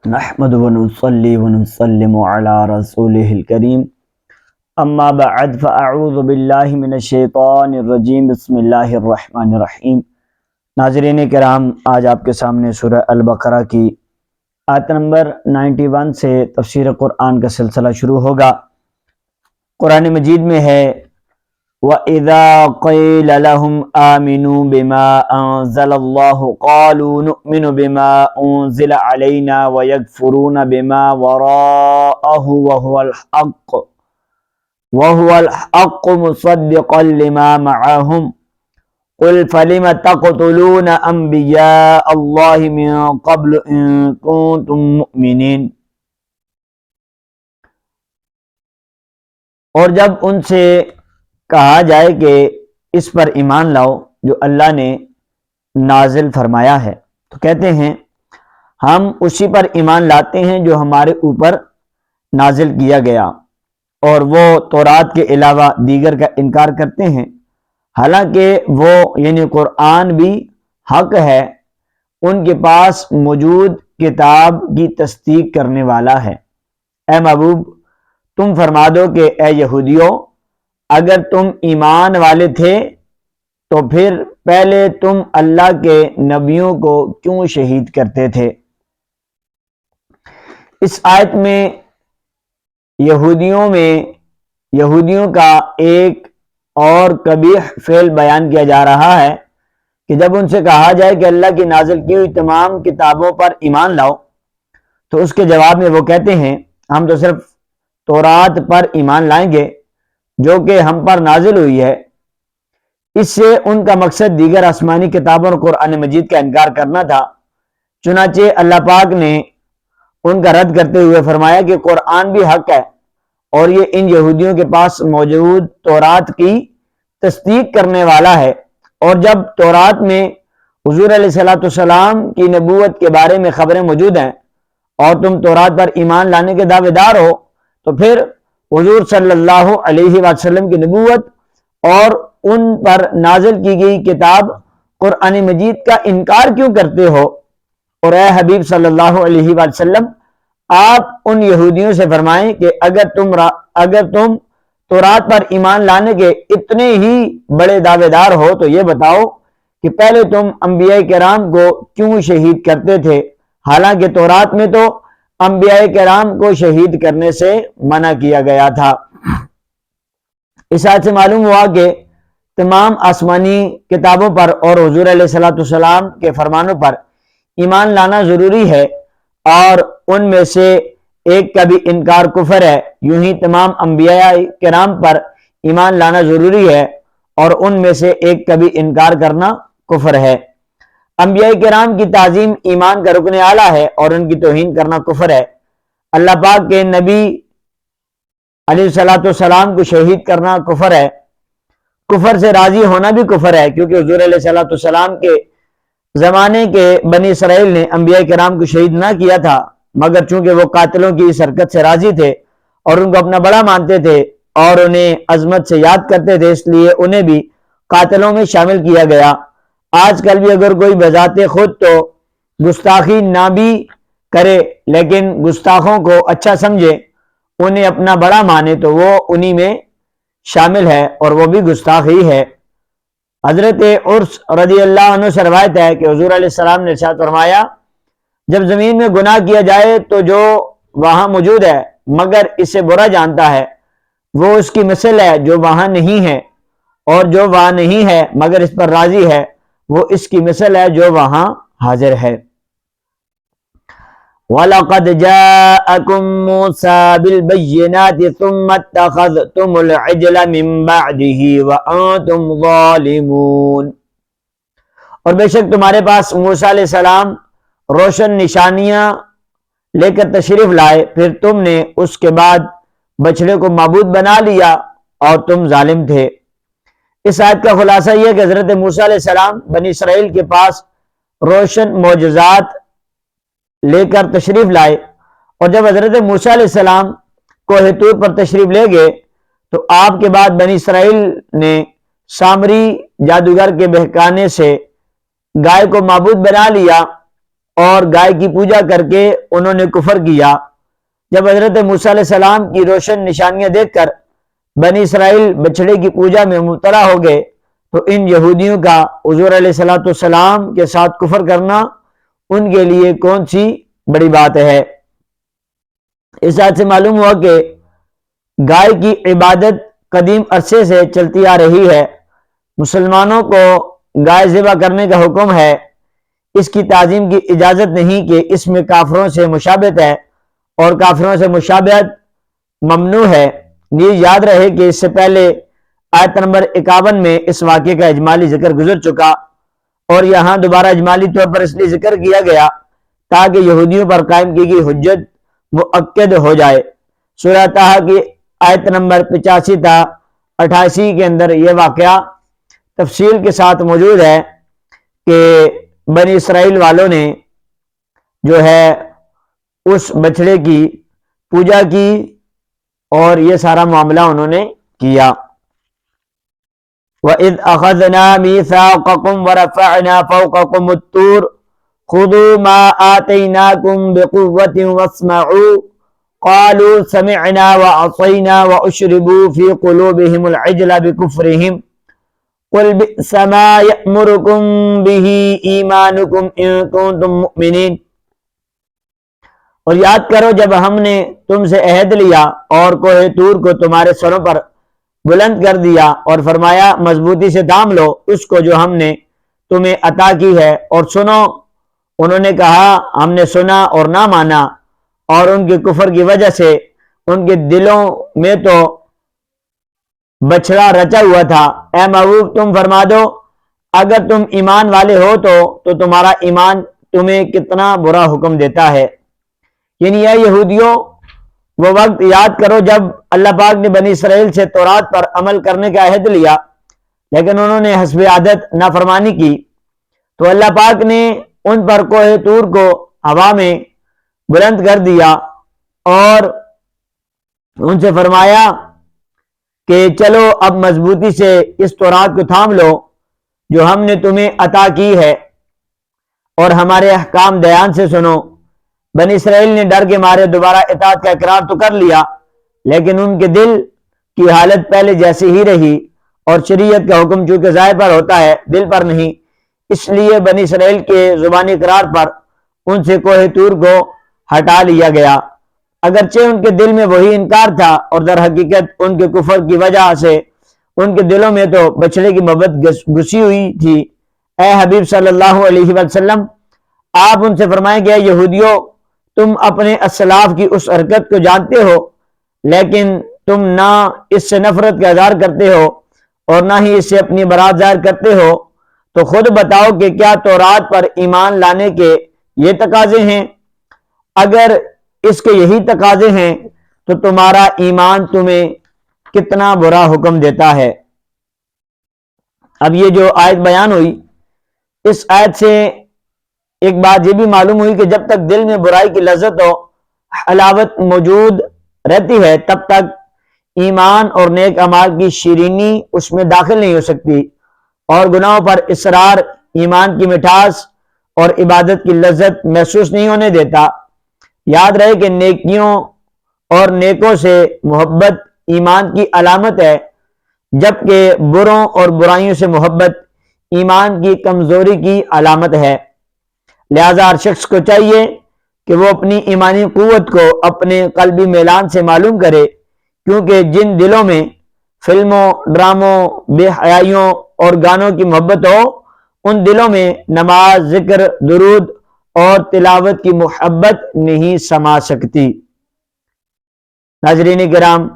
نحمد ونصلي ونسلم على رسوله الكريم اما بعد فاعوذ باللہ من الشیطان الرجیم بسم اللہ الرحمن الرحیم۔ ناظرین کرام، آج آپ کے سامنے سورہ البقرہ کی آیت نمبر 91 سے تفسیر قرآن کا سلسلہ شروع ہوگا۔ قرآن مجید میں ہے وَإِذَا قِيلَ لَهُمْ آمِنُوا بِمَا أَنزَلَ اللَّهُ قَالُوا نُؤْمِنُ بِمَا أُنزِلَ عَلَيْنَا وَيَكْفُرُونَ بِمَا وَرَاءَهُ وَهُوَ الْحَقُّ مُصَدِّقًا لِمَا مَعَهُمْ قُلْ فَلِمَ تَقْتُلُونَ أَنْبِيَاءَ اللَّهِ مِن قَبْلُ إِن كُنتُم مُؤْمِنِينَ۔ اور جب ان سے کہا جائے کہ اس پر ایمان لاؤ جو اللہ نے نازل فرمایا ہے، تو کہتے ہیں ہم اسی پر ایمان لاتے ہیں جو ہمارے اوپر نازل کیا گیا، اور وہ تورات کے علاوہ دیگر کا انکار کرتے ہیں، حالانکہ وہ یعنی قرآن بھی حق ہے، ان کے پاس موجود کتاب کی تصدیق کرنے والا ہے۔ اے محبوب، تم فرما دو کہ اے یہودیوں، اگر تم ایمان والے تھے تو پھر پہلے تم اللہ کے نبیوں کو کیوں شہید کرتے تھے؟ اس آیت میں یہودیوں کا ایک اور قبیح فعل بیان کیا جا رہا ہے کہ جب ان سے کہا جائے کہ اللہ کی نازل کی ہوئی تمام کتابوں پر ایمان لاؤ، تو اس کے جواب میں وہ کہتے ہیں ہم تو صرف تورات پر ایمان لائیں گے جو کہ ہم پر نازل ہوئی ہے۔ اس سے ان کا مقصد دیگر آسمانی کتابوں اور قرآن مجید کا انکار کرنا تھا۔ چنانچہ اللہ پاک نے ان کا رد کرتے ہوئے فرمایا کہ قرآن بھی حق ہے، اور یہ ان یہودیوں کے پاس موجود تورات کی تصدیق کرنے والا ہے، اور جب تورات میں حضور علیہ السلام کی نبوت کے بارے میں خبریں موجود ہیں اور تم تورات پر ایمان لانے کے دعوے دار ہو، تو پھر حضور صلی اللہ علیہ وسلم کی نبوت اور ان پر نازل کی گئی کتاب قرآن مجید کا انکار کیوں کرتے ہو؟ اور اے حبیب صلی اللہ علیہ وسلم، آپ ان یہودیوں سے فرمائیں کہ اگر تم تورات پر ایمان لانے کے اتنے ہی بڑے دعوے دار ہو تو یہ بتاؤ کہ پہلے تم انبیاء کرام کو کیوں شہید کرتے تھے، حالانکہ تورات میں تو انبیاء کرام کو شہید کرنے سے منع کیا گیا تھا۔ اس آیت سے معلوم ہوا کہ تمام آسمانی کتابوں پر اور حضور علیہ السلام کے فرمانوں پر ایمان لانا ضروری ہے، اور ان میں سے ایک کا بھی انکار کفر ہے۔ یوں ہی تمام انبیاء کرام پر ایمان لانا ضروری ہے، اور ان میں سے ایک کا بھی انکار کرنا کفر ہے۔ انبیاء کرام کی تعظیم ایمان کا رکن اعلیٰ ہے، اور ان کی توہین کرنا کفر ہے۔ اللہ پاک کے نبی علیہ السلام کو شہید کرنا کفر ہے۔ کفر سے راضی ہونا بھی کفر ہے، کیونکہ حضور علیہ السلام کے زمانے کے بنی اسرائیل نے انبیاء کرام کو شہید نہ کیا تھا، مگر چونکہ وہ قاتلوں کی اس حرکت سے راضی تھے اور ان کو اپنا بڑا مانتے تھے اور انہیں عظمت سے یاد کرتے تھے، اس لیے انہیں بھی قاتلوں میں شامل کیا گیا۔ آج کل بھی اگر کوئی بذات خود تو گستاخی نہ بھی کرے لیکن گستاخوں کو اچھا سمجھے، انہیں اپنا بڑا مانے، تو وہ انہی میں شامل ہے اور وہ بھی گستاخ ہی ہے۔ حضرت عرس رضی اللہ عنہ سے روایت ہے کہ حضور علیہ السلام نے ارشاد فرمایا جب زمین میں گناہ کیا جائے تو جو وہاں موجود ہے مگر اسے برا جانتا ہے، وہ اس کی مثل ہے جو وہاں نہیں ہے، اور جو وہاں نہیں ہے مگر اس پر راضی ہے، وہ اس کی مثل ہے جو وہاں حاضر ہے۔ وَلَقَدْ جَاءَكُم مُوسَىٰ بِالْبَيِّنَاتِ ثُمَّ اتَّخَذْتُمُ الْعِجْلَ مِن بَعْدِهِ وَأَنتُمْ ظَالِمُونَ۔ اور بے شک تمہارے پاس موسیٰ علیہ السلام روشن نشانیاں لے کر تشریف لائے، پھر تم نے اس کے بعد بچڑے کو معبود بنا لیا اور تم ظالم تھے۔ اس آیت کا خلاصہ یہ ہے کہ حضرت موسیٰ علیہ السلام بنی اسرائیل کے پاس روشن معجزات لے کر تشریف لائے، اور جب حضرت موسیٰ علیہ السلام کوہ طور پر تشریف لے گئے تو آپ کے بعد بنی اسرائیل نے سامری جادوگر کے بہکانے سے گائے کو معبود بنا لیا اور گائے کی پوجا کر کے انہوں نے کفر کیا۔ جب حضرت موسیٰ علیہ السلام کی روشن نشانیاں دیکھ کر بنی اسرائیل بچڑے کی پوجا میں مبتلا ہو گئے تو ان یہودیوں کا حضور علیہ السلام کے ساتھ کفر کرنا ان کے لیے کون سی بڑی بات ہے۔ اس بات سے معلوم ہوا کہ گائے کی عبادت قدیم عرصے سے چلتی آ رہی ہے۔ مسلمانوں کو گائے ذبح کرنے کا حکم ہے، اس کی تعظیم کی اجازت نہیں کہ اس میں کافروں سے مشابہت ہے اور کافروں سے مشابہت ممنوع ہے۔ نیز یاد رہے کہ اس سے پہلے آیت نمبر 51 میں اس واقعے کا اجمالی ذکر گزر چکا اور یہاں دوبارہ اجمالی طور پر اس لیے ذکر کیا گیا تاکہ یہودیوں پر قائم کی گئی حجت مؤکد ہو جائے۔ سورہ طٰہٰ کی آیت نمبر 85 تا 88 کے اندر یہ واقعہ تفصیل کے ساتھ موجود ہے کہ بنی اسرائیل والوں نے جو ہے اس بچڑے کی پوجا کی اور یہ سارا معاملہ انہوں نے کیا۔ وَإِذْ أَخَذْنَا مِيثَاقَكُمْ وَرَفَعْنَا فَوْقَكُمُ الطُّورَ خُذُوا مَا آتَيْنَاكُمْ بِقُوَّةٍ وَاسْمَعُوا قَالُوا سَمِعْنَا وَعَصَيْنَا وَأُشْرِبُوا فِي قُلُوبِهِمُ الْعِجْلَ بِكُفْرِهِمْ قُلْ بِئْسَ مَا يَأْمُرُكُمْ بِهِ إِيمَانُكُمْ إِن كُنتُم مُّؤْمِنِينَ۔ اور یاد کرو جب ہم نے تم سے عہد لیا اور کوہ طور کو تمہارے سروں پر بلند کر دیا اور فرمایا مضبوطی سے تھام لو اس کو جو ہم نے تمہیں عطا کی ہے اور سنو۔ انہوں نے کہا ہم نے سنا اور نہ مانا، اور ان کے کفر کی وجہ سے ان کے دلوں میں تو بچڑا رچا ہوا تھا۔ اے محبوب تم فرما دو اگر تم ایمان والے ہو تو تمہارا ایمان تمہیں کتنا برا حکم دیتا ہے۔ یعنی اے یہودیوں وہ وقت یاد کرو جب اللہ پاک نے بنی اسرائیل سے تورات پر عمل کرنے کا عہد لیا لیکن انہوں نے حسب عادت نافرمانی کی تو اللہ پاک نے ان پر کوہ طور کو ہوا میں بلند کر دیا اور ان سے فرمایا کہ چلو اب مضبوطی سے اس تورات کو تھام لو جو ہم نے تمہیں عطا کی ہے اور ہمارے احکام دیان سے سنو۔ بنی اسرائیل نے ڈر کے مارے دوبارہ اطاعت کا اقرار تو کر لیا لیکن ان کے دل کی حالت پہلے جیسی ہی رہی اور شریعت کا حکم چونکہ ظاہر پر ہوتا ہے دل پر نہیں، اس لیے بنی اسرائیل کے زبانی اقرار پر ان سے کوہ طور کو ہٹا لیا گیا۔ اگرچہ ان کے دل میں وہی انکار تھا اور در حقیقت ان کے کفر کی وجہ سے ان کے دلوں میں تو بچڑے کی محبت گھسی ہوئی تھی۔ اے حبیب صلی اللہ علیہ وسلم آپ ان سے فرمائیں کہ یہودیوں تم اپنے اسلاف کی اس حرکت کو جانتے ہو لیکن تم نہ اس سے نفرت کا اظہار کرتے ہو اور نہ ہی اس سے اپنی برات ظاہر کرتے ہو، تو خود بتاؤ کہ کیا تورات پر ایمان لانے کے یہ تقاضے ہیں؟ اگر اس کے یہی تقاضے ہیں تو تمہارا ایمان تمہیں کتنا برا حکم دیتا ہے۔ اب یہ جو آیت بیان ہوئی اس آیت سے ایک بات یہ بھی معلوم ہوئی کہ جب تک دل میں برائی کی لذت و حلاوت موجود رہتی ہے تب تک ایمان اور نیک اعمال کی شیرینی اس میں داخل نہیں ہو سکتی اور گناہوں پر اصرار ایمان کی مٹھاس اور عبادت کی لذت محسوس نہیں ہونے دیتا۔ یاد رہے کہ نیکیوں اور نیکوں سے محبت ایمان کی علامت ہے جبکہ بروں اور برائیوں سے محبت ایمان کی کمزوری کی علامت ہے۔ لہذا ہر شخص کو چاہیے کہ وہ اپنی ایمانی قوت کو اپنے قلبی میلان سے معلوم کرے کیونکہ جن دلوں میں فلموں، ڈراموں، بے حیائیوں اور گانوں کی محبت ہو ان دلوں میں نماز، ذکر، درود اور تلاوت کی محبت نہیں سما سکتی۔ ناظرین کرام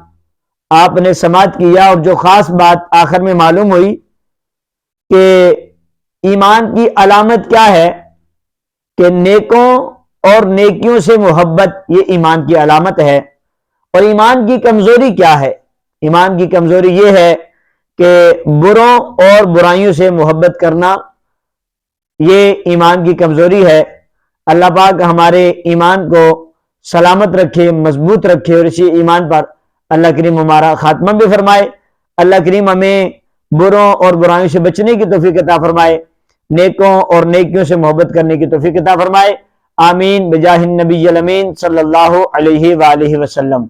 آپ نے سماعت کیا اور جو خاص بات آخر میں معلوم ہوئی کہ ایمان کی علامت کیا ہے کہ نیکوں اور نیکیوں سے محبت یہ ایمان کی علامت ہے۔ اور ایمان کی کمزوری کیا ہے؟ ایمان کی کمزوری یہ ہے کہ بروں اور برائیوں سے محبت کرنا یہ ایمان کی کمزوری ہے۔ اللہ پاک ہمارے ایمان کو سلامت رکھے، مضبوط رکھے اور اسی ایمان پر اللہ کریم ہمارا خاتمہ بھی فرمائے۔ اللہ کریم ہمیں بروں اور برائیوں سے بچنے کی توفیق عطا فرمائے، نیکوں اور نیکیوں سے محبت کرنے کی توفیق عطا فرمائے۔ آمین بجاہ النبی الامین صلی اللہ علیہ وآلہ وسلم۔